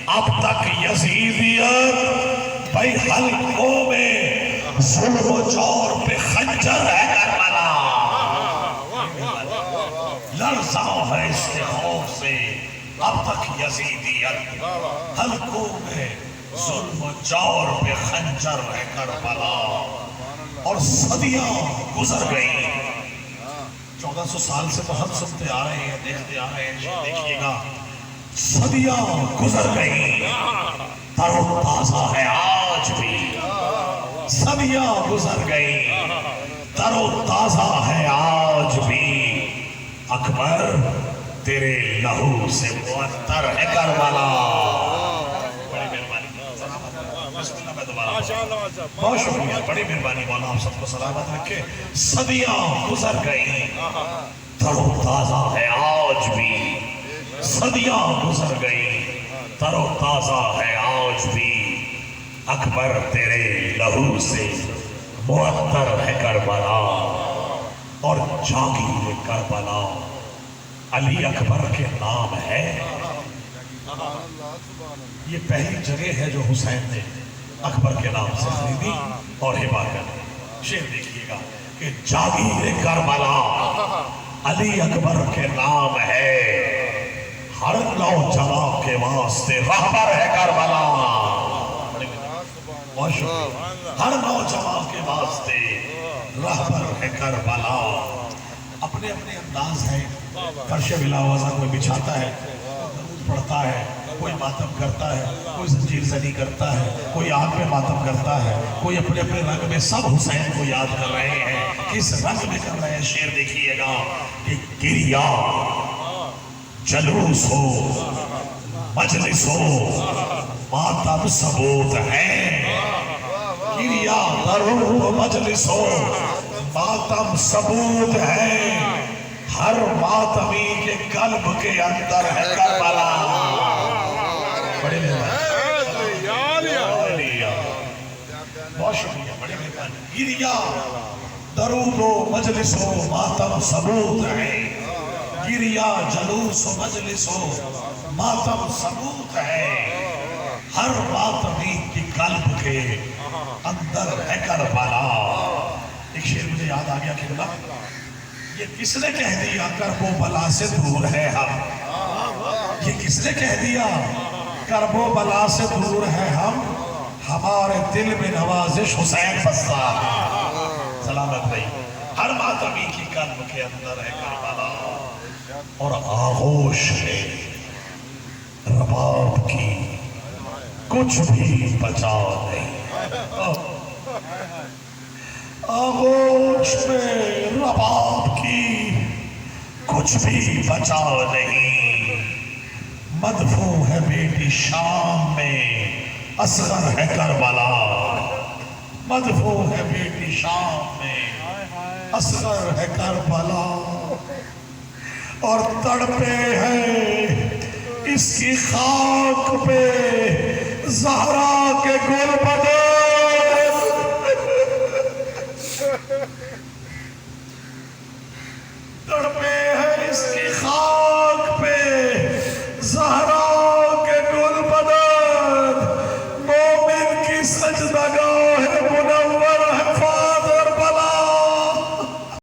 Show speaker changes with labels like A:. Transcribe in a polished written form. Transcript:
A: اب تک یزیدیت بھائی حلقوں میں ظلم و جور پہ خنجر ہے کربلا، لرزاں ہے اس کے خوف سے اب تک یزیدیت حلقوں میں ظلم و جور پہ خنجر ہے کربلا، اور صدیاں گزر گئی۔ 1400 سال سے تو ہم سنتے آ رہے ہیں، دیکھتے آ رہے ہیں، دیکھیے گا صدیاں گزر گئی، تر و تازہ ہے آج بھی۔ صدیاں گزر گئی، تر و تازہ ہے آج بھی، اکبر تیرے لہو سے معطر ہے کربلا۔ بڑی مہربانی، بسم اللہ میں دوبارہ بہت شکریہ، بڑی مہربانی مولا، آپ سب کو سلامت رکھے۔ صدیاں گزر گئی، تر و تازہ ہے آج بھی، صدیاں گزر گئی، تر و تازہ ہے آج بھی، اکبر تیرے لہو سے معطر ہے کربلا، اور جاگیر کربلا علی اکبر کے نام ہے۔ یہ پہلی جگہ ہے جو حسین نے اکبر کے نام سے خریدی اور ہبا کر دی۔ شعر دیکھیے گا کہ جاگیر کربلا علی اکبر کے نام ہے، ہر نوجوان کے واسطے رہبر ہے کربلا۔ ہر نوجوان کے واسطے رہبر ہے کربلا۔ اپنے اپنے انداز ہے، فرش بلاوزہ کوئی بچھاتا ہے، درود پڑھتا ہے، کوئی ماتم کرتا ہے، کوئی زنجیر زنی کرتا ہے، کوئی آگ میں ماتم کرتا ہے، کوئی اپنے اپنے رنگ میں، سب حسین کو یاد کر رہے ہیں۔ کس رنگ میں کر رہے ہیں؟ شعر دیکھیے گا کہ گریا جلوس ہو مجلس ہو ماتم ثبوت ہے، گریا ضرور مجلس ہو ماتم ثبوت ہے، ہر ماتمی کے قلب کے اندر ہے کربلا۔ بڑے بہت شکریہ، بڑے مہربانی۔ گریا درود و مجلس ہو ماتم ثبوت ہے، گریا جلوس و مجلس ہو ماتم ثبوت ہے، ہر ماتمی کی قلب کے اندر ہے کربلا۔ ایک شعر مجھے یاد آ گیا کہ یہ کس نے کہہ دیا کرب و بلا سے دور ہے ہم، یہ کس نے کہہ دیا کرب و بلا سے دور ہے ہم، ہمارے دل میں نوازش حسین بسا۔ سلامت رہی، ہر ماتمی کی قلب کے اندر ہے کربلا، اور آغوش ہے رباب کی کچھ بھی بچا نہیں، آغوش میں رباب کی کچھ بھی بچا نہیں، مدفون ہے بیٹی شام میں اصغر ہے کربلا، مدفون ہے بیٹی شام میں اصغر ہے کربلا، اور تڑپے ہیں اس کی خاک پہ زہرا کے گلبدے، تڑپے